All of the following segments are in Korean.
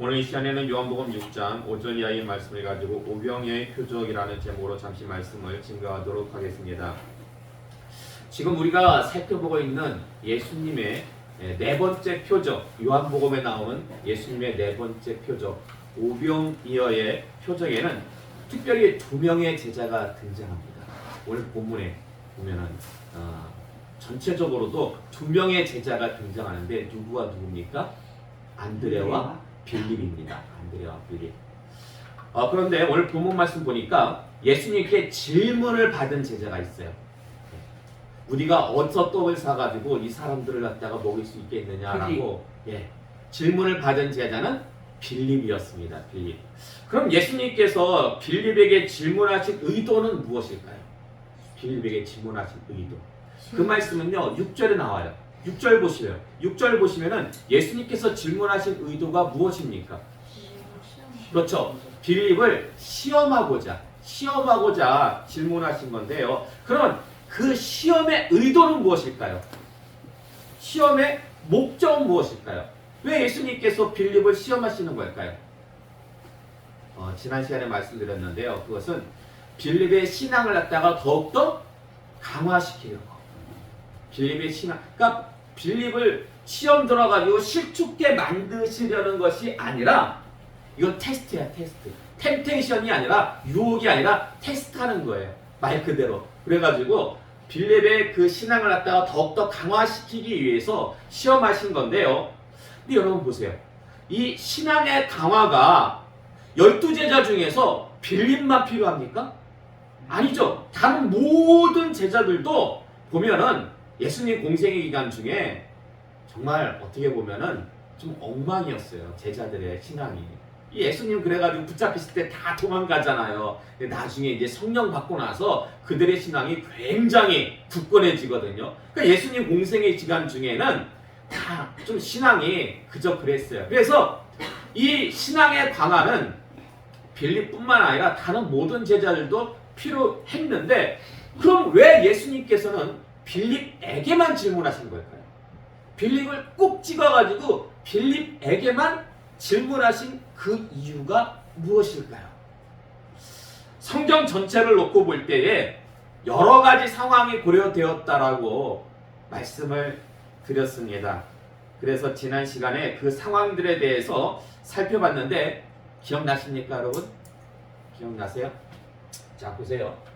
오늘 이 시간에는 요한복음 6장 5절 이하의 말씀을 가지고 오병이어의 표적이라는 제목으로 잠시 말씀을 증거하도록 하겠습니다. 지금 우리가 살펴보고 있는 예수님의 네 번째 표적, 요한복음에 나오는 예수님의 네 번째 표적, 오병이어의 표적에는 특별히 두 명의 제자가 등장합니다. 오늘 본문에 보면은 전체적으로도 두 명의 제자가 등장하는데 누구와 누굽니까? 안드레와 빌립입니다. 안드레와 빌립. 그런데 오늘 본문 말씀 보니까 예수님께 질문을 받은 제자가 있어요. 우리가 어디서 떡을 사가지고 이 사람들을 갖다가 먹일 수 있겠느냐라고 질문을 받은 제자는 빌립이었습니다. 빌립. 그럼 예수님께서 빌립에게 질문하신 의도는 무엇일까요? 빌립에게 질문하신 의도. 그 말씀은요 6절에 나와요. 6절 보시면 6절 보시면은 예수님께서 질문하신 의도가 무엇입니까? 그렇죠. 빌립을 시험하고자 질문하신 건데요. 그러면 그 시험의 의도는 무엇일까요? 시험의 목적은 무엇일까요? 왜 예수님께서 빌립을 시험하시는 걸까요? 지난 시간에 말씀드렸는데요. 그것은 빌립의 신앙을 갖다가 더욱더 강화시키려고. 빌립의 신앙, 그러니까 빌립을 시험 들어가지고 실축게 만드시려는 것이 아니라 이건 테스트야, 테스트. 템테이션이 아니라 유혹이 아니라 테스트하는 거예요. 말 그대로. 그래가지고 빌립의 그 신앙을 갖다가 더욱더 강화시키기 위해서 시험하신 건데요. 근데 여러분 보세요. 이 신앙의 강화가 12제자 중에서 빌립만 필요합니까? 아니죠. 다른 모든 제자들도 보면은 예수님 공생의 기간 중에 정말 어떻게 보면은 좀 엉망이었어요. 제자들의 신앙이. 예수님 그래가지고 붙잡히실 때 다 도망가잖아요. 근데 나중에 이제 성령 받고 나서 그들의 신앙이 굉장히 굳건해지거든요. 그러니까 예수님 공생의 기간 중에는 다 좀 신앙이 그저 그랬어요. 그래서 이 신앙의 강화는 빌립뿐만 아니라 다른 모든 제자들도 필요했는데 그럼 왜 예수님께서는 빌립에게만 질문하신 걸까요? 빌립을 꼭 찍어가지고 빌립에게만 질문하신 그 이유가 무엇일까요? 성경 전체를 놓고 볼 때에 여러 가지 상황이 고려되었다라고 말씀을 드렸습니다. 그래서 지난 시간에 그 상황들에 대해서 살펴봤는데 기억나십니까, 여러분? 기억나세요? 자, 보세요.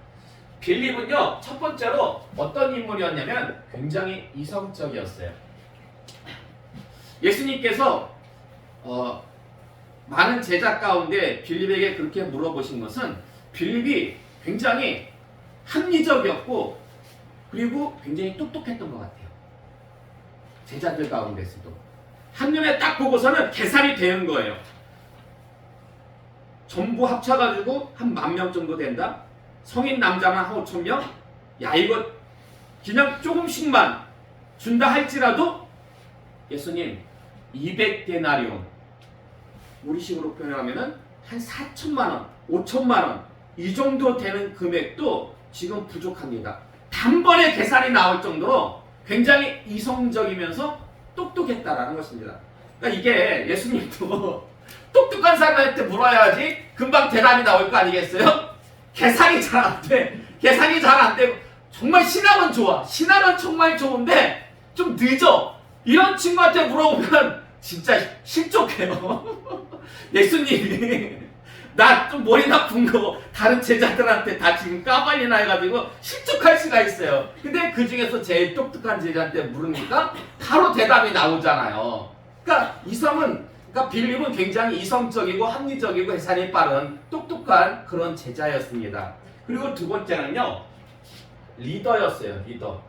빌립은요, 첫 번째로 어떤 인물이었냐면 굉장히 이성적이었어요. 예수님께서 많은 제자 가운데 빌립에게 그렇게 물어보신 것은 빌립이 굉장히 합리적이었고 그리고 굉장히 똑똑했던 것 같아요. 제자들 가운데서도. 한눈에 딱 보고서는 계산이 되는 거예요. 전부 합쳐가지고 한 10,000명 정도 된다? 성인 남자만 한 5,000명? 야, 이거 그냥 조금씩만 준다 할지라도 예수님 200데나리온 우리식으로 표현하면은 한 4,000만 원, 5,000만 원 이 정도 되는 금액도 지금 부족합니다. 단번에 계산이 나올 정도로 굉장히 이성적이면서 똑똑했다라는 것입니다. 그러니까 이게 예수님도 똑똑한 사람한테 물어야지 금방 대답이 나올 거 아니겠어요? 계산이 잘 안 돼. 계산이 잘 안 되고 정말 신앙은 좋아. 신앙은 정말 좋은데 좀 늦어. 이런 친구한테 물어보면 진짜 실족해요. 예수님이 나 좀 머리 나쁜 거 다른 제자들한테 다 지금 까발리나 해가지고 실족할 수가 있어요. 근데 그 중에서 제일 똑똑한 제자한테 물으니까 바로 대답이 나오잖아요. 그러니까 그러니까 빌립은 굉장히 이성적이고 합리적이고 계산이 빠른 똑똑한 그런 제자였습니다. 그리고 두 번째는요, 리더였어요. 리더.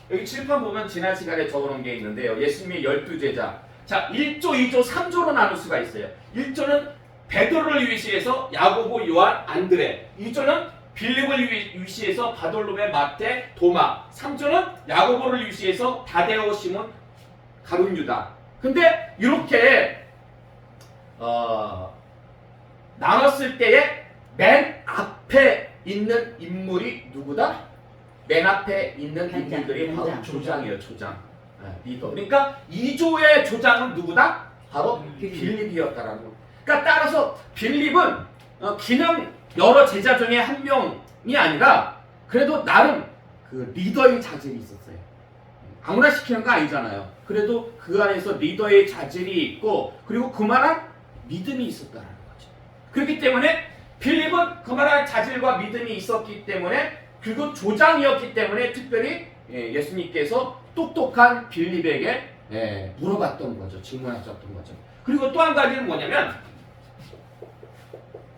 여기 칠판 보면 지난 시간에 적어놓은 게 있는데요. 예수님의 12제자. 자, 1조, 2조, 3조로 나눌 수가 있어요. 1조는 베드로를 위시해서 야고보, 요한, 안드레. 2조는 빌립을 위시해서 바돌로메, 마태, 도마. 3조는 야고보를 위시해서 다데오, 시몬, 가룟, 유다. 근데 이렇게 나눴을 때에 맨 앞에 있는 인물이 누구다? 맨 앞에 있는 인물들이 바로 조장이에요. 조장. 리더. 그러니까 2조의 조장은 누구다? 바로 빌립이었다라는 거. 그러니까 따라서 빌립은 그냥 여러 제자 중에 한 명이 아니라 그래도 나름 그 리더의 자질이 있었어요. 아무나 시키는 거 아니잖아요. 그래도 그 안에서 리더의 자질이 있고 그리고 그만한 믿음이 있었다라는 거죠. 그렇기 때문에 빌립은 그만한 자질과 믿음이 있었기 때문에 그리고 조장이었기 때문에 특별히 예수님께서 똑똑한 빌립에게 물어봤던 거죠. 질문하셨던 거죠. 그리고 또 한 가지는 뭐냐면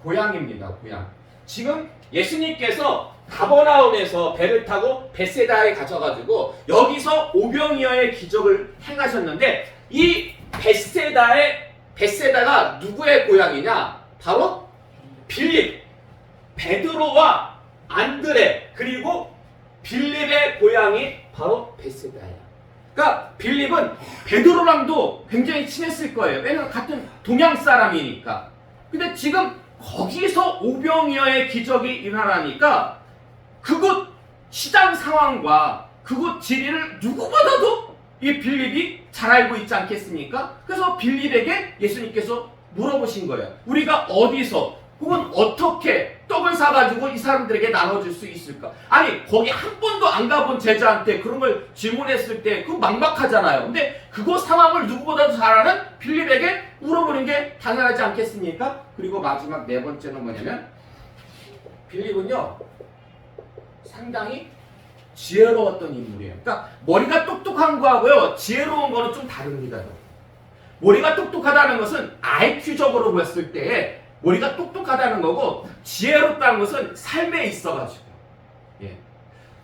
고향입니다. 고향. 지금 예수님께서 가버나움에서 배를 타고 벳세다에 가셔가지고 여기서 오병이어의 기적을 행하셨는데 이 벳세다가 누구의 고향이냐? 바로 빌립, 베드로와 안드레 그리고 빌립의 고향이 바로 벳세다예요. 그러니까 빌립은 베드로랑도 굉장히 친했을 거예요. 왜냐하면 같은 동양 사람이니까. 근데 지금 거기서 오병이어의 기적이 일어나니까 그곳 시장 상황과 그곳 지리를 누구보다도 이 빌립이 잘 알고 있지 않겠습니까? 그래서 빌립에게 예수님께서 물어보신 거예요. 우리가 어디서 혹은 어떻게 떡을 사가지고 이 사람들에게 나눠줄 수 있을까? 아니 거기 한 번도 안 가본 제자한테 그런 걸 질문했을 때 그거 막막하잖아요. 근데 그곳 상황을 누구보다도 잘 아는 빌립에게 물어보는 게 당연하지 않겠습니까? 그리고 마지막 네 번째는 뭐냐면 빌립은요 상당히 지혜로웠던 인물이에요. 그러니까 머리가 똑똑한 거하고요 지혜로운 거는 좀 다릅니다. 머리가 똑똑하다는 것은 IQ적으로 봤을 때 머리가 똑똑하다는 거고 지혜롭다는 것은 삶에 있어가지고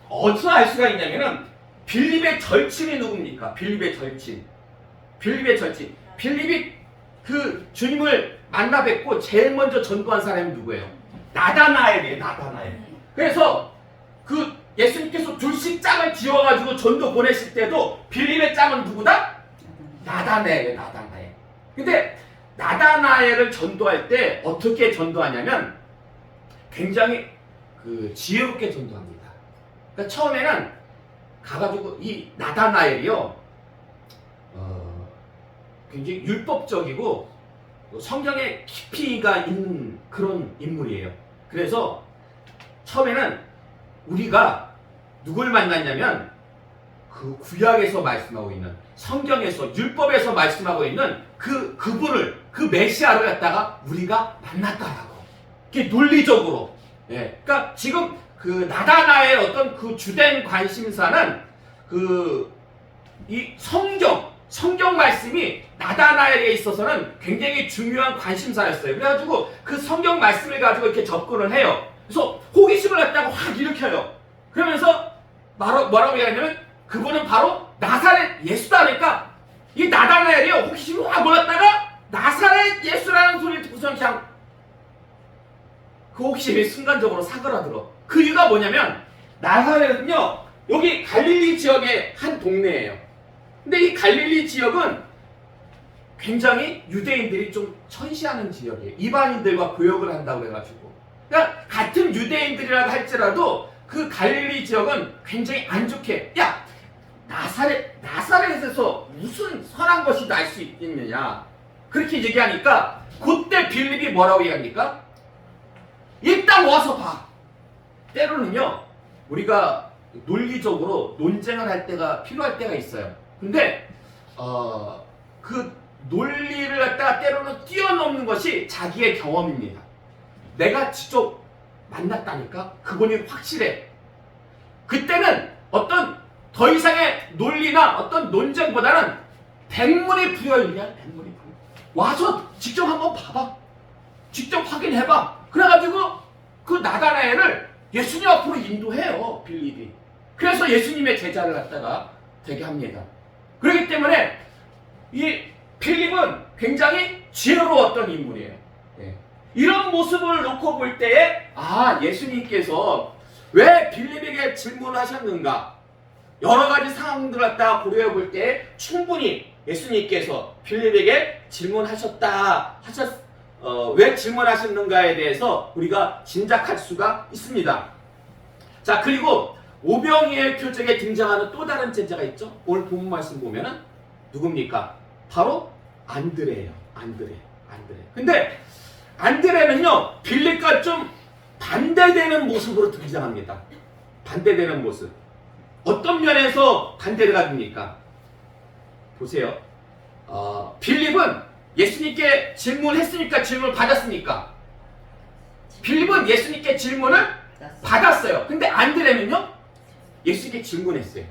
어디서 알 수가 있냐면은 빌립의 절친이 누굽니까? 빌립의 절친. 빌립이 그 주님을 만나 뵙고 제일 먼저 전도한 사람이 누구예요? 나다나엘이에요. 그래서 그 예수님께서 둘씩 짝을 지어가지고 전도 보내실 때도 빌립의 짝은 누구다? 나다나엘이에요. 근데 나다나엘을 전도할 때 어떻게 전도하냐면 굉장히 그 지혜롭게 전도합니다. 그러니까 처음에는 가가지고 이 나다나엘이요 굉장히 율법적이고 성경에 깊이가 있는 그런 인물이에요. 그래서 처음에는 우리가 누굴 만났냐면 그 구약에서 말씀하고 있는 성경에서 율법에서 말씀하고 있는 그분을 그 메시아를 갖다가 우리가 만났다라고. 이게 논리적으로. 그러니까 지금 그 나다나의 어떤 그 주된 관심사는 이 성경 말씀이 나다나엘에 있어서는 굉장히 중요한 관심사였어요. 그래가지고 그 성경 말씀을 가지고 이렇게 접근을 해요. 그래서 호기심을 갖다가 확 일으켜요. 그러면서 뭐라고 얘기하냐면 그분은 바로 나사렛 예수다. 그러니까 이 나다나엘이요 호기심이 확 올랐다가 나사렛 예수라는 소리를 듣고서 그냥 그 호기심이 순간적으로 사그라들어. 그 이유가 뭐냐면 나사렛은요 여기 갈릴리 지역의 한 동네예요. 근데 이 갈릴리 지역은 굉장히 유대인들이 좀 천시하는 지역이에요. 이방인들과 교역을 한다고 해가지고. 그러니까 같은 유대인들이라고 할지라도 그 갈릴리 지역은 굉장히 안 좋게 야 나사렛에서 무슨 선한 것이 날 수 있겠느냐 그렇게 얘기하니까 그때 빌립이 뭐라고 얘기합니까? 일단 와서 봐. 때로는요 우리가 논리적으로 논쟁을 할 때가 필요할 때가 있어요. 근데 그 논리를 갖다가 때로는 뛰어넘는 것이 자기의 경험입니다. 내가 직접 만났다니까 그분이 확실해. 그때는 어떤 더 이상의 논리나 어떤 논쟁보다는 백문이 불여일이야. 와서 직접 한번 봐봐. 직접 확인해봐. 그래가지고 그 나다나엘을 예수님 앞으로 인도해요. 빌립이. 그래서 예수님의 제자를 갖다가 되게 합니다. 그렇기 때문에 이 빌립은 굉장히 지혜로웠던 인물이에요. 이런 모습을 놓고 볼 때에 예수님께서 왜 빌립에게 질문하셨는가 여러 가지 상황들을 갖다가 고려해 볼 때 충분히 예수님께서 빌립에게 왜 질문하셨는가에 대해서 우리가 짐작할 수가 있습니다. 자, 그리고 오병이의 표적에 등장하는 또 다른 제자가 있죠. 오늘 본문 말씀 보면은 누굽니까? 바로 안드레예요. 안드레. 근데 안드레는요, 빌립과 좀 반대되는 모습으로 등장합니다. 반대되는 모습. 어떤 면에서 반대가 됩니까? 보세요. 빌립은 예수님께 질문했으니까 질문을 받았습니까? 빌립은 예수님께 질문을 받았어요. 근데 안드레는요, 예수님께 질문했어요.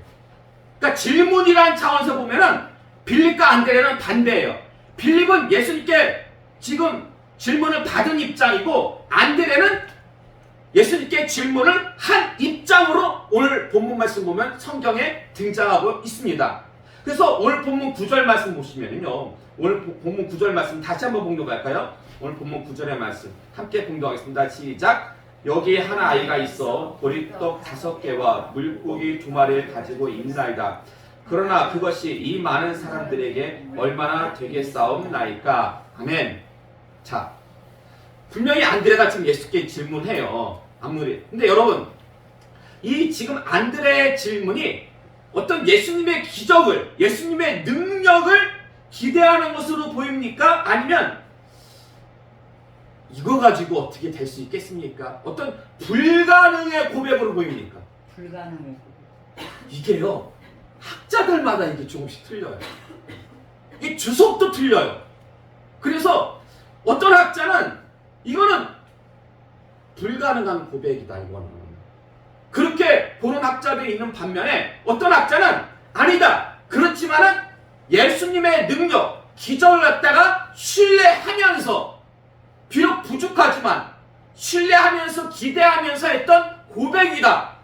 그러니까 질문이라는 차원에서 보면은 빌립과 안드레는 반대예요. 빌립은 예수님께 지금 질문을 받은 입장이고, 안드레는 예수님께 질문을 한 입장으로 오늘 본문 말씀 보면 성경에 등장하고 있습니다. 그래서 오늘 본문 9절 말씀 보시면요, 오늘 본문 9절 말씀 다시 한번 봉독할까요? 오늘 본문 9절의 말씀 함께 봉독하겠습니다. 시작. 여기 한 아이가 있어 보리떡 5개와 물고기 2마리를 가지고 있나이다. 그러나 그것이 이 많은 사람들에게 얼마나 되겠사옵나이까. 아멘. 자, 분명히 안드레가 지금 예수께 질문해요. 아무리. 근데 여러분, 이 지금 안드레의 질문이 어떤 예수님의 기적을, 예수님의 능력을 기대하는 것으로 보입니까? 아니면 이거 가지고 어떻게 될 수 있겠습니까? 어떤 불가능의 고백으로 보입니까? 불가능의 고백. 이게요, 학자들마다 이게 조금씩 틀려요. 이 주석도 틀려요. 그래서 어떤 학자는 이거는 불가능한 고백이다, 이거는. 그렇게 보는 학자들이 있는 반면에 어떤 학자는 아니다. 그렇지만은 예수님의 능력, 기적을 갖다가 신뢰하면서, 비록 부족하지만 신뢰하면서 기대하면서 했던 고백이다.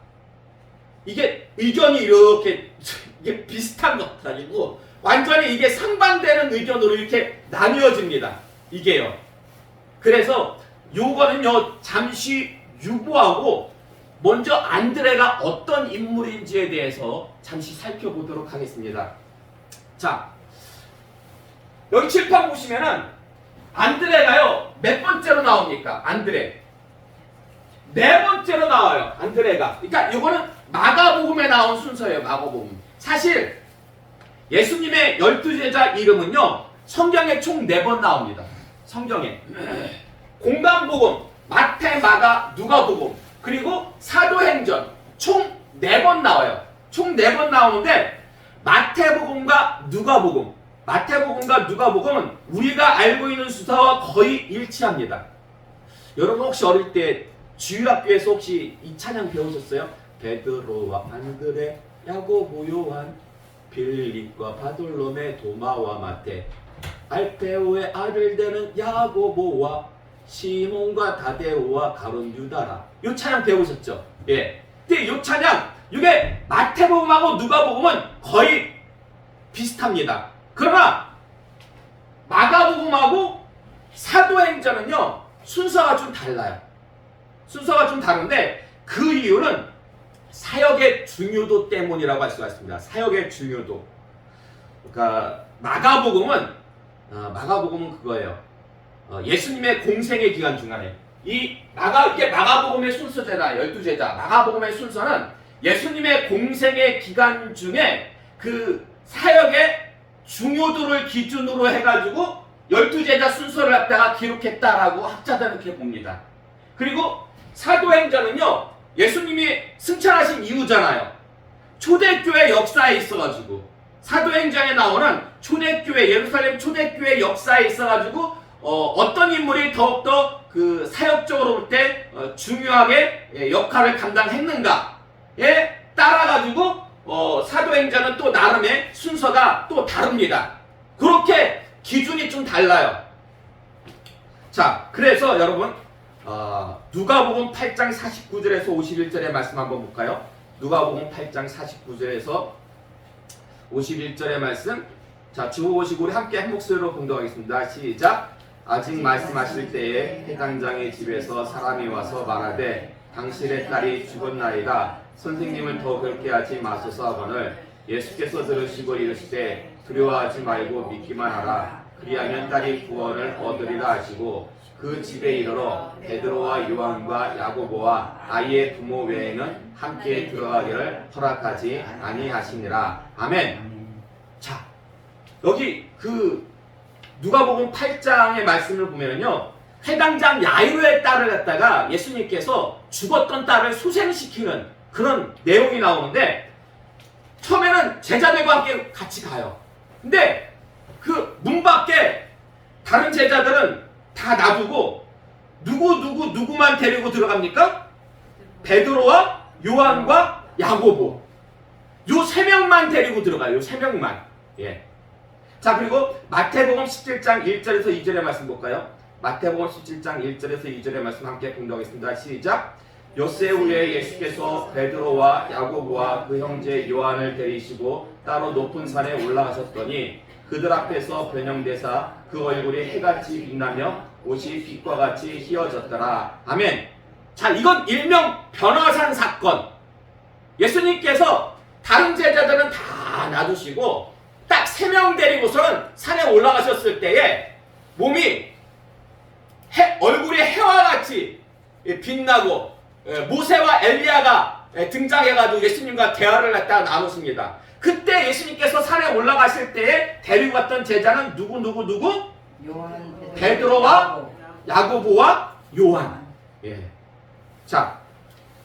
이게 의견이 이렇게 이게 비슷한 것도 아니고 완전히 이게 상반되는 의견으로 이렇게 나뉘어집니다. 이게요. 그래서 요거는요, 잠시 유보하고 먼저 안드레가 어떤 인물인지에 대해서 잠시 살펴보도록 하겠습니다. 자, 여기 칠판 보시면은 안드레가요, 몇 번째로 나옵니까? 안드레. 4번째로 나와요, 안드레가. 그러니까 이거는 마가복음에 나온 순서예요, 마가복음. 사실 예수님의 12제자 이름은요, 성경에 총 4번 나옵니다. 성경에. 공간복음, 마태, 마가, 누가복음, 그리고 사도행전 총 4번 나와요. 총 4번 나오는데 마태복음과 누가복음은 우리가 알고 있는 수사와 거의 일치합니다. 여러분 혹시 어릴 때 주일학교에서 혹시 이 찬양 배우셨어요? 베드로와 안드레, 야고보, 요한, 빌립과 바돌로메, 도마와 마태, 알페오의 아들 되는 야고보와 시몬과 다데오와 가룟 유다라. 요 찬양 배우셨죠? 예. 근데 요 찬양, 이게 마태복음하고 누가복음은 거의 비슷합니다. 그러나 마가복음하고 사도행전은요, 순서가 좀 달라요. 순서가 좀 다른데 그 이유는 사역의 중요도 때문이라고 할 수가 있습니다. 사역의 중요도. 그러니까 마가복음은 그거예요. 예수님의 공생의 기간 중간에 이게 마가복음의 순서잖아. 12제자. 마가복음의 순서는 예수님의 공생의 기간 중에 그 사역의 중요도를 기준으로 해가지고 12제자 순서를 갖다가 기록했다라고 학자들은 이렇게 봅니다. 그리고 사도행전은요, 예수님이 승천하신 이후잖아요. 초대교회 역사에 있어가지고, 사도행전에 나오는 초대교회, 예루살렘 초대교회 역사에 있어가지고 어떤 인물이 더욱더 그 사역적으로 볼 때 중요하게 역할을 감당했는가에 따라가지고 사도행전은 또 나름의 순서가 또 다릅니다. 그렇게 기준이 좀 달라요. 자, 그래서 여러분 누가복음 8장 49절에서 51절의 말씀 한번 볼까요? 누가복음 8장 49절에서 51절의 말씀. 자, 주보 보시고 우리 함께 한 목소리로 봉독하겠습니다. 시작. 아직 말씀하실 때에 해당장의 집에서 사람이 와서 말하되 당신의 딸이 죽었나이다. 선생님을 더 그렇게 하지 마소서 하거늘 예수께서 들으시고 이르시되 두려워하지 말고 믿기만 하라. 그리하면 딸이 구원을 얻으리라 하시고 그 집에 이르러 베드로와 요한과 야고보와 아이의 부모 외에는 함께 들어가기를 허락하지 아니하시니라. 아멘. 자, 여기 그 누가복음 8장의 말씀을 보면요, 회당장 야이로의 딸을 갖다가 예수님께서 죽었던 딸을 소생시키는 그런 내용이 나오는데, 처음에는 제자들과 함께 같이 가요. 근데 그 문 밖에 다른 제자들은 다 놔두고 누구만 데리고 들어갑니까? 베드로와 요한과 야고보, 요 세 명만 데리고 들어가요. 요 세 명만. 예. 자, 그리고 마태복음 17장 1절에서 2절의 말씀 볼까요? 마태복음 17장 1절에서 2절의 말씀 함께 공독하겠습니다. 시작. 엿새 후에 예수께서 베드로와 야고보와 그 형제 요한을 데리시고 따로 높은 산에 올라가셨더니 그들 앞에서 변형되사 그 얼굴이 해같이 빛나며 옷이 빛과 같이 휘어졌더라. 아멘. 자, 이건 일명 변화산 사건. 예수님께서 다른 제자들은 다 놔두시고 딱 3명 데리고서는 산에 올라가셨을 때에 몸이 얼굴이 해와 같이 빛나고 모세와 엘리야가 등장해가지고 예수님과 대화를 갖다가 나누십니다. 그때 예수님께서 산에 올라가실 때에 데리고 갔던 제자는 누구? 요한, 베드로와 야고보와 요한. 예. 자,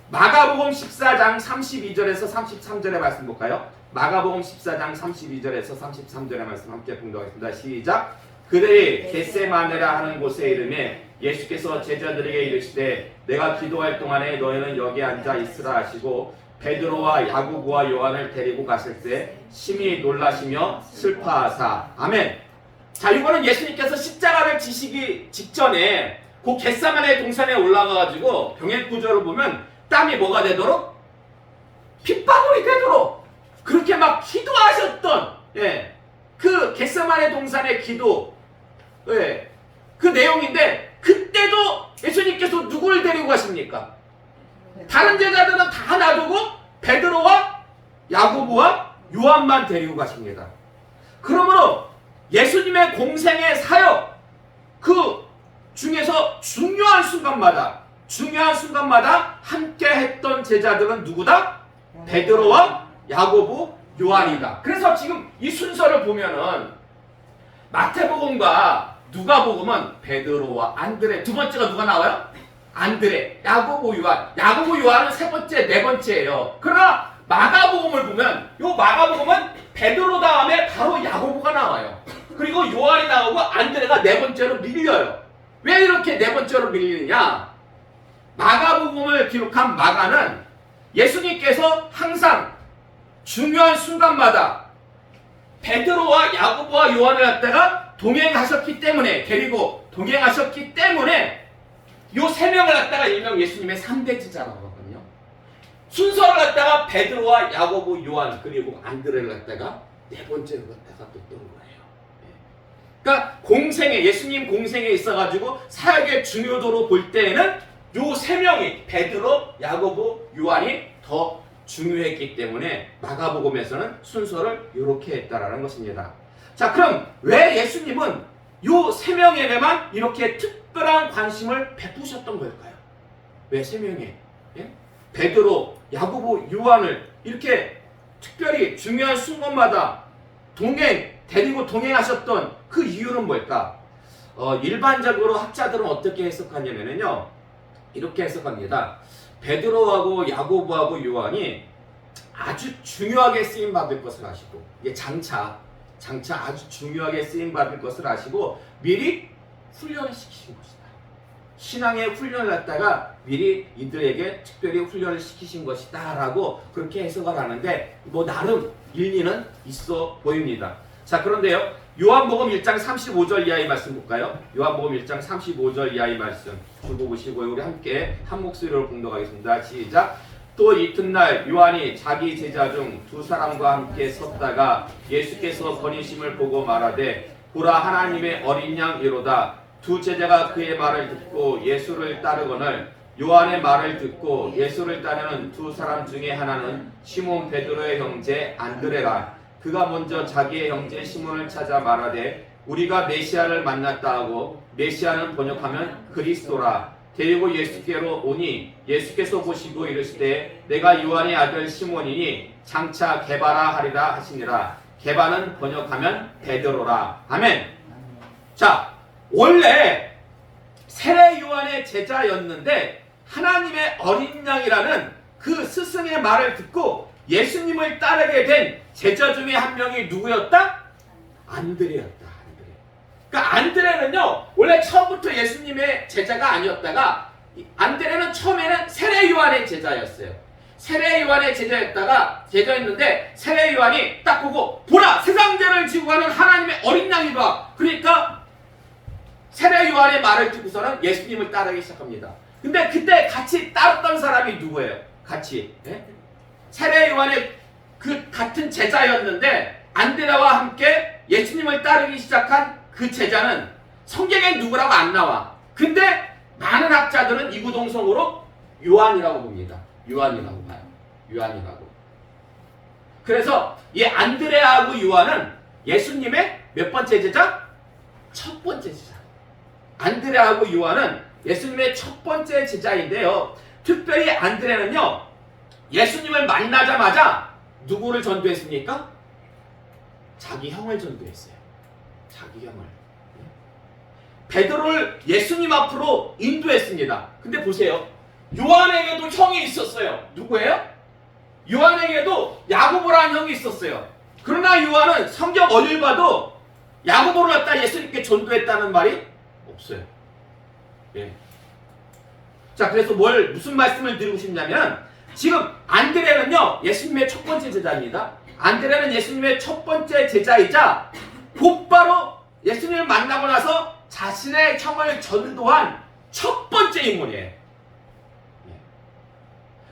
마가복음 14장 32절에서 33절의 말씀 볼까요? 마가복음 14장 32절에서 33절의 말씀 함께 공독하겠습니다. 시작. 그들이 겟세마네라 하는 곳에 이르매 예수께서 제자들에게 이르시되 내가 기도할 동안에 너희는 여기 앉아 있으라 하시고 베드로와 야고보와 요한을 데리고 가실 때 심히 놀라시며 슬퍼하사. 아멘. 자, 이거는 예수님께서 십자가를 지시기 직전에 그 겟세마네 동산에 올라가가지고 병행 구절을 보면 땀이 뭐가 되도록? 핏방울이 되도록 그렇게 막 기도하셨던, 예, 그 겟세마네 동산의 기도, 예, 그 내용인데, 그때도 예수님께서 누구를 데리고 가십니까? 다른 제자들은 다 놔두고 베드로와 야고보와 요한만 데리고 가십니다. 그러므로 예수님의 공생의 사역, 그 중에서 중요한 순간마다 함께 했던 제자들은 누구다? 베드로와 야고보, 요한이다. 그래서 지금 이 순서를 보면은 마태복음과 누가복음은 베드로와 안드레, 두 번째가 누가 나와요? 안드레, 야고보, 요한. 야고보, 요한은 세 번째, 네 번째예요. 그러나 마가복음을 보면 요 마가복음은 베드로 다음에 바로 야고보가 나와요. 그리고 요한이 나오고 안드레가 네 번째로 밀려요. 왜 이렇게 네 번째로 밀리느냐? 마가복음을 기록한 마가는 예수님께서 항상 중요한 순간마다 베드로와 야고보와 요한을 갖다가 동행하셨기 때문에, 데리고 동행하셨기 때문에 요 세 명을 갖다가 일명 예수님의 3대 제자라고 하거든요. 순서를 갖다가 베드로와 야고보, 요한 그리고 안드레를 갖다가 네 번째로 갖다가 또 뜬 거예요. 그러니까 공생에, 예수님 공생에 있어가지고 사역의 중요도로 볼 때에는 요 세 명이 베드로, 야고보, 요한이 더 중요했기 때문에 마가복음에서는 순서를 이렇게 했다라는 것입니다. 자, 그럼 왜 예수님은 요 세 명에게만 이렇게 특별한 관심을 베푸셨던 걸까요? 왜 세 명에? 예? 베드로, 야고보, 요한을 이렇게 특별히 중요한 순간마다 데리고 동행하셨던 그 이유는 뭘까? 일반적으로 학자들은 어떻게 해석하냐면요, 이렇게 해석합니다. 베드로하고 야고보하고 요한이 아주 중요하게 쓰임 받을 것을 아시고, 이게 장차 아주 중요하게 쓰임 받을 것을 아시고 미리 훈련을 시키신 것이다. 신앙의 훈련을 갖다가 미리 이들에게 특별히 훈련을 시키신 것이다 라고 그렇게 해석을 하는데, 뭐 나름 일리는 있어 보입니다. 자, 그런데요, 요한복음 1장 35절 이하의 말씀 볼까요? 요한복음 1장 35절 이하의 말씀 주보 보시고 우리 함께 한 목소리로 공독하겠습니다. 시작. 또 이튿날 요한이 자기 제자 중 두 사람과 함께 섰다가 예수께서 거니심을 보고 말하되 보라, 하나님의 어린 양이로다. 두 제자가 그의 말을 듣고 예수를 따르거늘 요한의 말을 듣고 예수를 따르는 두 사람 중에 하나는 시몬 베드로의 형제 안드레라. 그가 먼저 자기의 형제 시몬을 찾아 말하되 우리가 메시아를 만났다 하고, 메시아는 번역하면 그리스도라. 데리고 예수께로 오니 예수께서 보시고 이르시되 내가 요한의 아들 시몬이니 장차 게바라 하리라 하시니라. 게바는 번역하면 베드로라. 아멘. 자, 원래 세례 요한의 제자였는데 하나님의 어린 양이라는 그 스승의 말을 듣고 예수님을 따르게 된 제자 중에 한 명이 누구였다? 안드레였다. 안드레. 그러니까 안드레는요, 원래 처음부터 예수님의 제자가 아니었다가 안드레는 처음에는 세례 요한의 제자였어요. 세례 요한의 제자였는데 세례 요한이 딱 보고 보라, 세상 죄를 지고 가는 하나님의 어린 양이다. 그러니까 세례 요한의 말을 듣고서는 예수님을 따르기 시작합니다. 근데 그때 같이 따랐던 사람이 누구예요? 같이 세례 요한의 그 같은 제자였는데 안드레와 함께 예수님을 따르기 시작한 그 제자는 성경에 누구라고 안 나와. 근데 많은 학자들은 이구동성으로 요한이라고 봅니다. 요한이라고 봐요. 요한이라고. 그래서 이 안드레하고 요한은 예수님의 몇 번째 제자? 첫 번째 제자. 안드레하고 요한은 예수님의 첫 번째 제자인데요. 특별히 안드레는요, 예수님을 만나자마자 누구를 전도했습니까? 자기 형을 전도했어요. 자기 형을. 베드로를 예수님 앞으로 인도했습니다. 근데 보세요. 요한에게도 형이 있었어요. 누구예요? 요한에게도 야고보라는 형이 있었어요. 그러나 요한은 성경 어딜 봐도 야고보를 갖다 예수님께 전도했다는 말이 없어요. 예. 자, 그래서 무슨 말씀을 드리고 싶냐면, 지금 안드레는요, 예수님의 첫 번째 제자입니다. 안드레는 예수님의 첫 번째 제자이자 곧바로 예수님을 만나고 나서 자신의 형을 전도한 첫 번째 인물이에요.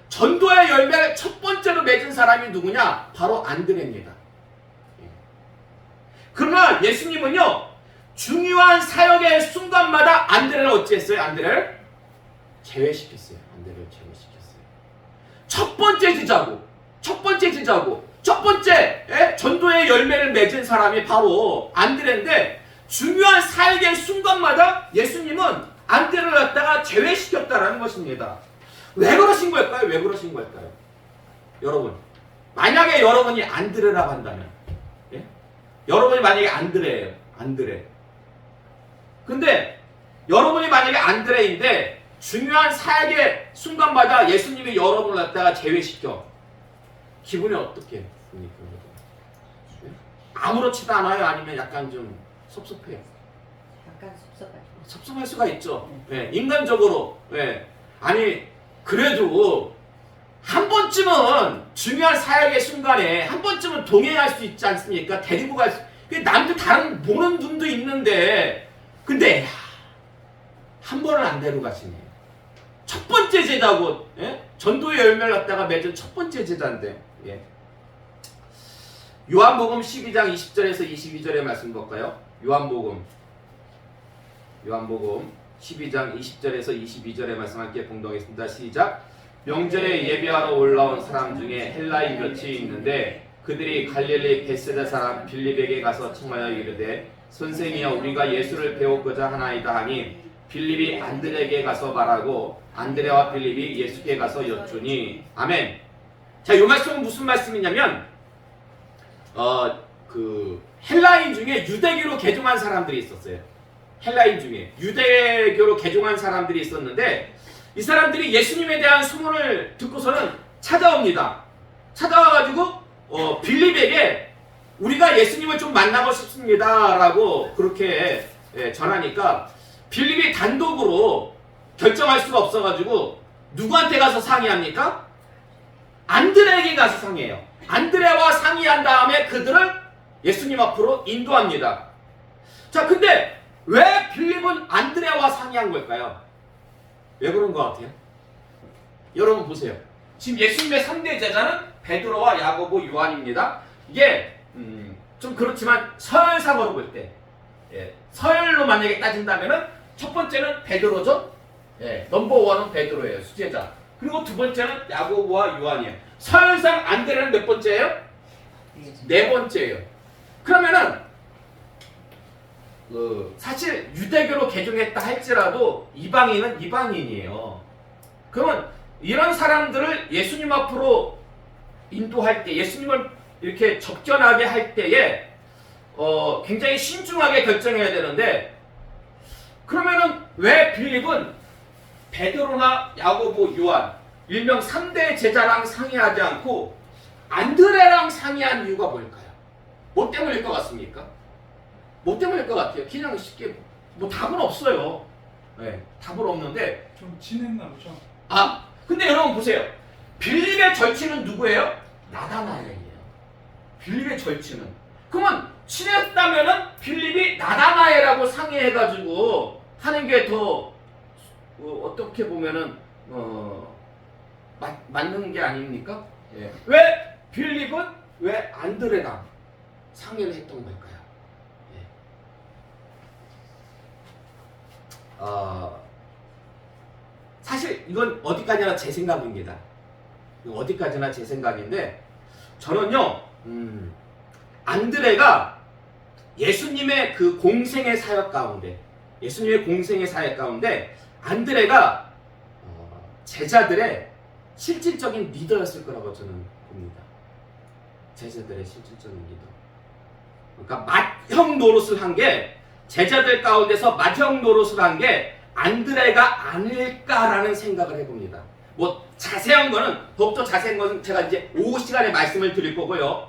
전도의 열매를 첫 번째로 맺은 사람이 누구냐? 바로 안드레입니다. 그러나 예수님은요, 중요한 사역의 순간마다 안드레를 어찌했어요? 안드레를 제외시켰어요. 안드레를 제외시켰어요. 첫 번째 제자고, 첫 번째 전도의 열매를 맺은 사람이 바로 안드레인데, 중요한 사역의 순간마다 예수님은 안드레를 갖다가 제외시켰다라는 것입니다. 왜 그러신 걸까요? 왜 그러신 걸까요? 여러분, 만약에 여러분이 안드레라고 한다면, 여러분이 만약에 안드레예요. 안드레. 근데 여러분이 만약에 안드레인데 중요한 사역의 순간마다 예수님이 여러분을 갖다가 제외시켜. 기분이 어떻게 습니까? 아무렇지도 않아요? 아니면 약간 좀 섭섭해요? 약간 섭섭하죠. 섭섭할 수가 있죠. 인간적으로. 아니, 그래도 한 번쯤은 중요한 사역의 순간에 한 번쯤은 동행할 수 있지 않습니까? 데리고 갈 수. 남들 다른 보는 눈도 있는데, 근데 한 번은 안 데려가시네. 첫 번째 제자고, 전도의 열매를 갖다가 맺은 첫 번째 제자인데. 요한복음 12장 20절에서 22절의 말씀 볼까요? 요한복음 12장 20절에서 22절의 말씀 함께 봉독하겠습니다. 시작. 명절에 예배하러 올라온 사람 중에 헬라인 몇이 있는데 그들이 갈릴리 베세다 사람 빌립에게 가서 청하여 이르되 선생이여 우리가 예수를 배우고자 하나이다 하니 빌립이 안드레에게 가서 말하고 안드레와 빌립이 예수께 가서 여쭈니. 아멘. 자, 이 말씀은 무슨 말씀이냐면 그 헬라인 중에 유대교로 개종한 사람들이 있었어요. 헬라인 중에 유대교로 개종한 사람들이 있었는데 이 사람들이 예수님에 대한 소문을 듣고서는 찾아옵니다. 찾아와가지고 빌립에게 우리가 예수님을 좀 만나고 싶습니다 라고 그렇게 전하니까 빌립이 단독으로 결정할 수가 없어가지고 누구한테 가서 상의합니까? 안드레에게 가서 상의해요. 안드레와 상의한 다음에 그들을 예수님 앞으로 인도합니다. 자, 근데 왜 빌립은 안드레와 상의한 걸까요? 왜 그런 것 같아요? 여러분 보세요. 지금 예수님의 3대 제자는 베드로와 야고보, 요한입니다. 이게 좀 그렇지만 서열상으로 볼 때, 서열로 만약에 따진다면은 첫 번째는 베드로죠. 넘버원은 베드로예요, 수제자. 그리고 두 번째는 야고보와 요한이에요. 서열상 안드레는 몇 번째예요? 네 번째예요. 그러면은 사실 유대교로 개종했다 할지라도 이방인은 이방인이에요. 그러면 이런 사람들을 예수님 앞으로 인도할 때, 예수님을 이렇게 접견하게 할 때에 굉장히 신중하게 결정해야 되는데 그러면은 왜 빌립은 베드로나 야고보, 요한 일명 3대 제자랑 상의하지 않고 안드레랑 상의한 이유가 뭘까요? 뭐 때문일 것 같습니까? 뭐 때문일 것 같아요? 그냥 쉽게 뭐 답은 없어요. 네, 답은 없는데 좀 친했나 보죠. 근데 여러분 보세요. 빌립의 절친은 누구예요? 나다나엘이에요. 빌립의 절친은. 그러면 친했다면은 빌립이 나다나엘하고 상의해가지고 하는 게 더 어떻게 보면은 맞는 게 아닙니까? 예. 왜 빌립은 왜 안드레랑 상의를 했던 걸까요? 예. 사실 이건 어디까지나 제 생각입니다. 어디까지나 제 생각인데 저는요 안드레가 예수님의 그 공생의 사역 가운데 안드레가 제자들의 실질적인 리더였을 거라고 저는 봅니다. 제자들의 실질적인 리더. 그러니까 맏형 노릇을 한 게 제자들 가운데서 맏형 노릇을 한 게 안드레가 아닐까라는 생각을 해봅니다. 뭐 자세한 거는 더욱더 자세한 것은 제가 이제 오후 시간에 말씀을 드릴 거고요.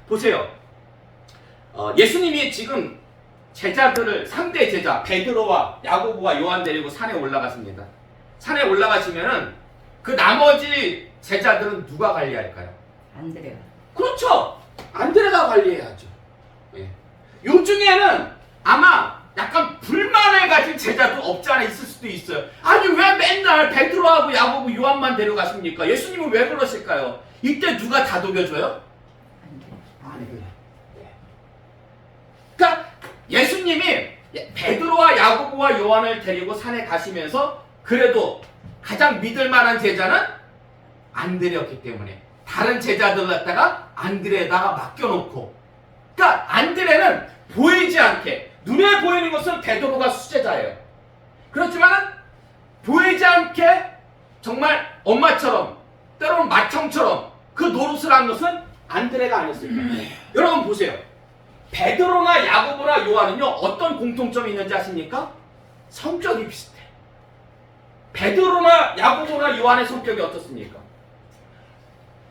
보세요. 예수님이 지금 제자들을 3대 제자 베드로와 야고보와 요한 데리고 산에 올라갔습니다. 산에 올라가시면은 그 나머지 제자들은 누가 관리할까요? 안드레가. 그렇죠. 안드레가 관리해야죠. 예. 요 중에는 아마 약간 불만을 가진 제자도 없지 않아 있을 수도 있어요. 아니 왜 맨날 베드로하고 야고보 요한만 데려가십니까? 예수님은 왜 그러실까요? 이때 누가 다독여줘요? 안드레. 그러니까 예수님이 베드로와 야고보와 요한을 데리고 산에 가시면서 그래도 가장 믿을 만한 제자는 안드레였기 때문에 다른 제자들을 갖다가 안드레에다가 맡겨놓고, 그러니까 안드레는 보이지 않게, 눈에 보이는 것은 베드로가 수제자예요. 그렇지만 보이지 않게 정말 엄마처럼 때로는 맏형처럼 그 노릇을 한 것은 안드레가 아니었을까요? 여러분 보세요. 베드로나 야고보나 요한은요 어떤 공통점이 있는지 아십니까? 성격이 비슷해. 베드로나 야고보나 요한의 성격이 어떻습니까?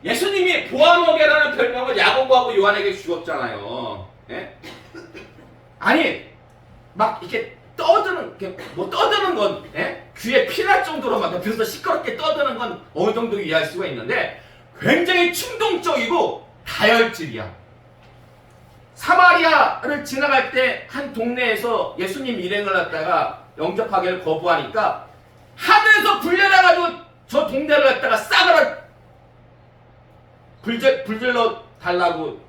예수님이 보아노게라는 별명을 야고보하고 요한에게 주었잖아요. 예? 아니 막 이렇게 떠드는 뭐 떠드는 건 귀에 피날 정도로 막 그래서 시끄럽게 떠드는 건 어느 정도 이해할 수가 있는데 굉장히 충동적이고 다혈질이야. 사마리아를 지나갈 때 한 동네에서 예수님 일행을 갖다가 영접하기를 거부하니까 하늘에서 불 내려가지고 저 동네를 갖다가 싸그라 불질러 달라고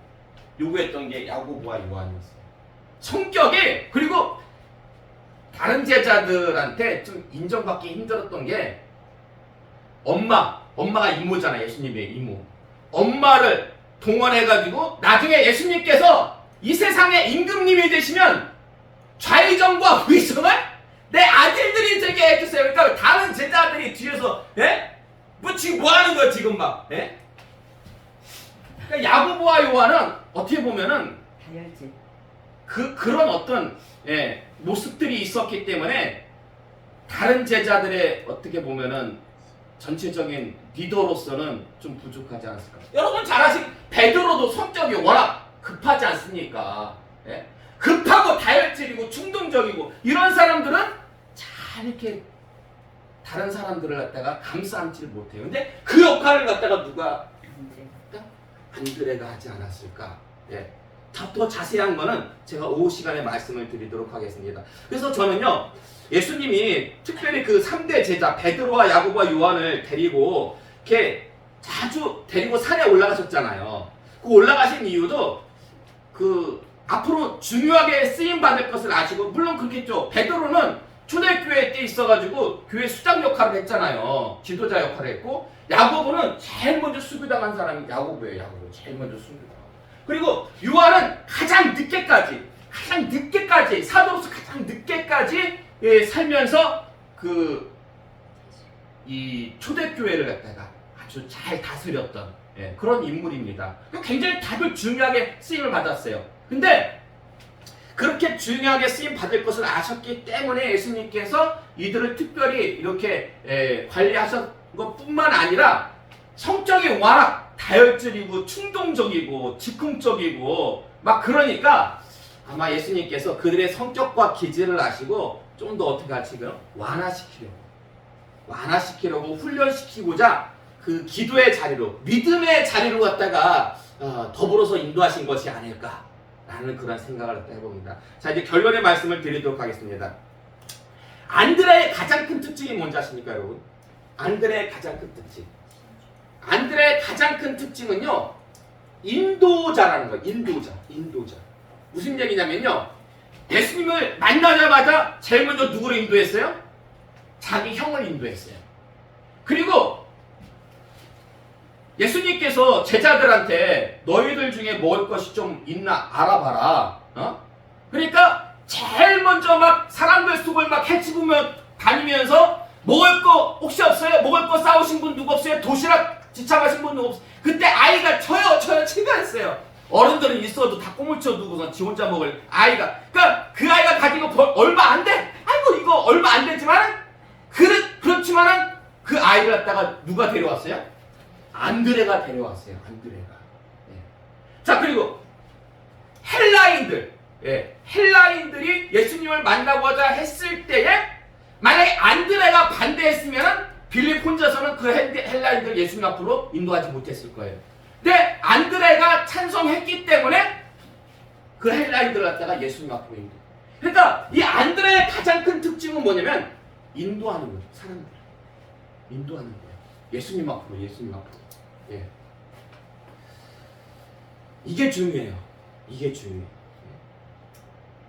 요구했던 게 야고보와 요한이었어요. 성격이, 그리고 다른 제자들한테 좀 인정받기 힘들었던 게 엄마가 이모잖아. 예수님의 이모. 엄마를 동원해가지고 나중에 예수님께서 이 세상의 임금님이 되시면 좌의정과 우의정을 내 아들들이 되게 해주세요. 그러니까 다른 제자들이 뒤에서 뭐 지금 뭐 하는 거야 지금 막. 그러니까 야고보와 요한은 어떻게 보면은 다혈질. 그런 어떤 모습들이 있었기 때문에 다른 제자들의 어떻게 보면은 전체적인 리더로서는 좀 부족하지 않았을까. 여러분 잘 베드로도 성격이 워낙 급하지 않습니까? 급하고 다혈질이고 충동적이고 이런 사람들은 잘 이렇게 다른 사람들을 갖다가 감싸 안지를 못해요. 근데 그 역할을 갖다가 누가 안드레가 하지 않았을까? 더 자세한 거는 제가 오후 시간에 말씀을 드리도록 하겠습니다. 그래서 저는요, 예수님이 특별히 그 3대 제자 베드로와 야고보와 요한을 데리고 이렇게 자주 데리고 산에 올라가셨잖아요. 그 올라가신 이유도 그 앞으로 중요하게 쓰임 받을 것을 아시고, 물론 그렇겠죠. 베드로는 초대교회 때 있어가지고 교회 수장 역할을 했잖아요. 지도자 역할을 했고, 야고보는 제일 먼저 수비당한 사람이 야고보예요. 야고보 제일 먼저 수비당한. 그리고 요한은 가장 늦게까지 사도로서 가장 늦게까지 살면서 이 초대교회를 갖다가 아주 잘 다스렸던 그런 인물입니다. 굉장히 다들 중요하게 쓰임을 받았어요. 근데 그렇게 중요하게 쓰임 받을 것을 아셨기 때문에 예수님께서 이들을 특별히 이렇게 관리하신 것뿐만 아니라 성격이 워낙 다혈질이고 충동적이고 즉흥적이고 막 그러니까 아마 예수님께서 그들의 성격과 기질을 아시고 좀 더 어떻게 하시고요? 완화시키려고 훈련시키고자 그 기도의 자리로 믿음의 자리로 갖다가 더불어서 인도하신 것이 아닐까라는 그런 생각을 갖다 해봅니다. 자, 이제 결론의 말씀을 드리도록 하겠습니다. 안드레의 가장 큰 특징이 뭔지 아십니까, 여러분? 안드레의 가장 큰 특징. 안드레의 가장 큰 특징은요, 인도자라는 거예요. 인도자. 무슨 얘기냐면요, 예수님을 만나자마자 제일 먼저 누구를 인도했어요? 자기 형을 인도했어요. 그리고 예수님께서 제자들한테 너희들 중에 먹을 것이 좀 있나 알아봐라. 그러니까 제일 먼저 막 사람들 속을 막 헤집으며 다니면서 먹을 거 혹시 없어요? 먹을 거 싸우신 분 누구 없어요? 도시락 지참하신 분 누구 없어요? 그때 아이가 저요 친구했어요. 어른들은 있어도 다 꼬물 쳐두고서 지 혼자 먹을 아이가. 그러니까 그 아이가 가진 거 얼마 안 돼. 아이고 이거 얼마 안 되지만 그렇지만은 그 아이를 갖다가 누가 데려왔어요? 안드레가 데려왔어요. 안드레가. 자, 그리고 헬라인들이 예수님을 만나고자 했을 때에 만약에 안드레가 반대했으면 빌립 혼자서는 그 헬라인들 예수님 앞으로 인도하지 못했을 거예요. 근데 안드레가 찬성했기 때문에 그 헬라인들을 갖다가 예수님 앞으로 인도. 그러니까 이 안드레의 가장 큰 특징은 뭐냐면 인도하는 거예요. 사람들 인도하는 거예요. 예수님 앞으로. 예. 이게 중요해요.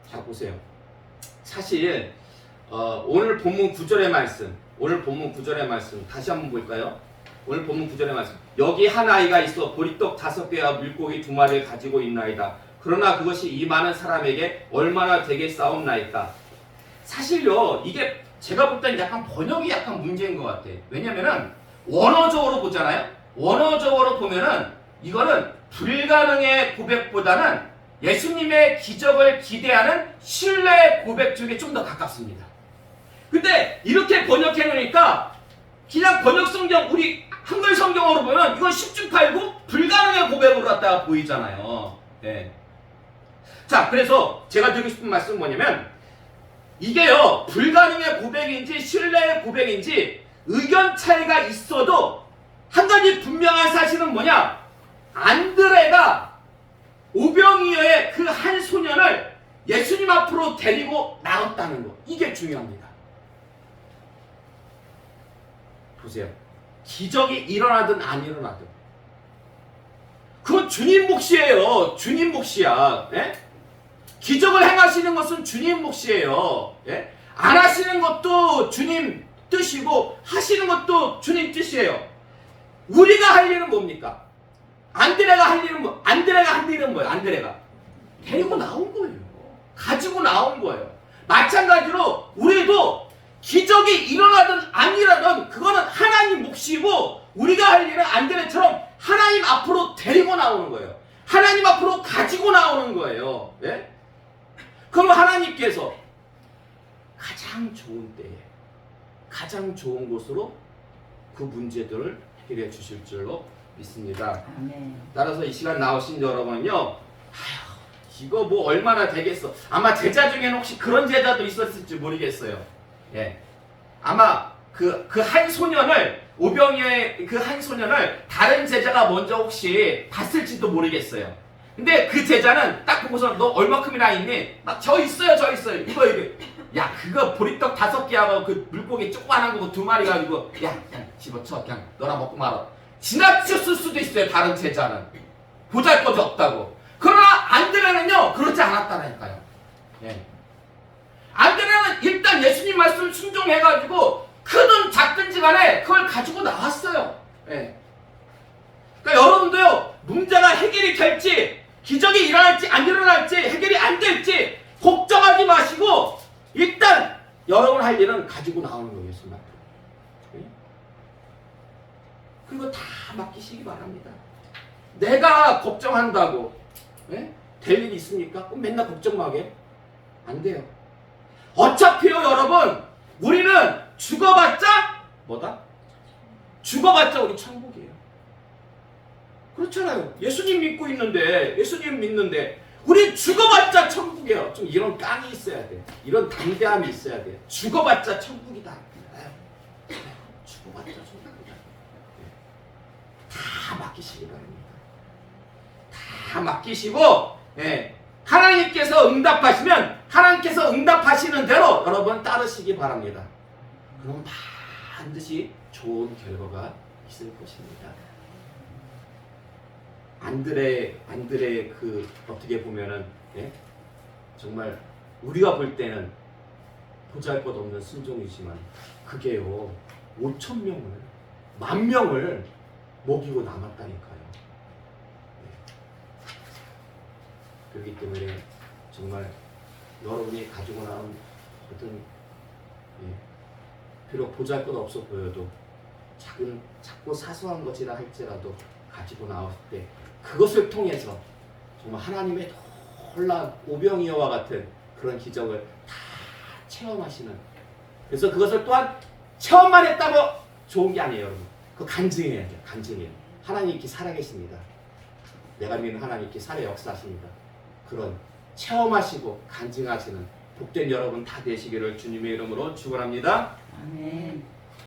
자, 보세요. 사실 오늘 본문 9절의 말씀 다시 한번 볼까요? 오늘 본문 9절의 말씀. 여기 한 아이가 있어 보리떡 5개와 물고기 2마리를 가지고 있나이다. 그러나 그것이 이 많은 사람에게 얼마나 되겠사옵나이까. 사실요, 이게 제가 볼 때는 약간 번역이 약간 문제인 것 같아요. 왜냐면은 원어적으로 보잖아요. 원어적으로 보면은 이거는 불가능의 고백보다는 예수님의 기적을 기대하는 신뢰의 고백 쪽에 좀 더 가깝습니다. 근데 이렇게 번역해 놓으니까 그냥 번역 성경, 우리 한글 성경으로 보면 이건 10중8구 불가능의 고백으로 갖다가 보이잖아요. 네. 자, 그래서 제가 드리고 싶은 말씀은 뭐냐면 이게요, 불가능의 고백인지 신뢰의 고백인지 의견 차이가 있어도 한 가지 분명한 사실은 뭐냐? 안드레가 오병이어의 그 한 소년을 예수님 앞으로 데리고 나왔다는 거. 이게 중요합니다. 보세요. 기적이 일어나든 안 일어나든 그건 주님 몫이에요. 주님 몫이야. 예? 기적을 행하시는 것은 주님 몫이에요. 예? 안 하시는 것도 주님 뜻이고 하시는 것도 주님 뜻이에요. 우리가 할 일은 뭡니까? 안드레가 할 일은 뭐예요? 안드레가 데리고 나온 거예요. 가지고 나온 거예요. 마찬가지로 우리도 기적이 일어나든 안 일어나든 그거는 하나님 몫이고 우리가 할 일은 안드레처럼 하나님 앞으로 데리고 나오는 거예요. 하나님 앞으로 가지고 나오는 거예요. 예? 그럼 하나님께서 가장 좋은 때에 가장 좋은 곳으로 그 문제들을 해결해 주실 줄로 믿습니다. 아멘. 따라서 이 시간 나오신 여러분요, 이거 뭐 얼마나 되겠어. 아마 제자 중에는 혹시 그런 제자도 있었을지 모르겠어요. 예, 아마 그 한 소년을 오병이어의 그 한 소년을 다른 제자가 먼저 혹시 봤을지도 모르겠어요. 근데 그 제자는 딱 보고서 너 얼마큼이나 있니? 막 저 있어요. 이거. 야, 그거 보리떡 5개하고 그 물고기 조그만한 거 2마리 가지고 야, 그냥 집어쳐. 그냥 너나 먹고 말아. 지나쳤을 수도 있어요. 다른 제자는 보잘것이 없다고. 그러나 안드레는요 그렇지 않았다니까요. 예. 안드레는 일단 예수님 말씀을 순종해가지고 크든 작든지 간에 그걸 가지고 나왔어요. 예. 그러니까 여러분도요, 문제가 해결이 될지 기적이 일어날지 안 일어날지 해결이 안 될지 걱정하지 마시고 일단 여러분 할 일은 가지고 나오는 거예요. 예수님 앞에. 예? 그리고 다 맡기시기 바랍니다. 내가 걱정한다고 될 일이 있습니까? 맨날 걱정만 하게. 안 돼요. 어차피요 여러분, 우리는 죽어봤자 뭐다? 죽어봤자 우리 천국이에요. 그렇잖아요. 예수님 믿는데 우리 죽어봤자 천국이에요. 좀 이런 깡이 있어야 돼. 이런 담대함이 있어야 돼. 죽어봤자 천국이다. 죽어봤자 천국이다. 다 맡기시기 바랍니다. 다 맡기시고, 하나님께서 응답하시면 하나님께서 응답하시는 대로 여러분 따르시기 바랍니다. 그럼 반드시 좋은 결과가 있을 것입니다. 안드레 그 어떻게 보면은 정말 우리가 볼 때는 보잘것없는 순종이지만 그게요 5,000명을 10,000명을 먹이고 남았다니까요. 그렇기 때문에 정말 여러분이 가지고 나온 어떤 비록 보잘것없어 보여도 작고 사소한 것이라 할지라도 가지고 나왔을 때 그것을 통해서 정말 하나님의 놀라운 오병이어와 같은 그런 기적을 다 체험하시는, 그래서 그것을 또한 체험만 했다고 좋은 게 아니에요 여러분. 그거 간증해야 돼요. 간증해요. 하나님께 살아계십니다. 내가 믿는 하나님께 살아 역사하십니다. 그런 체험하시고 간증하시는 복된 여러분 다 되시기를 주님의 이름으로 축원합니다. 아멘.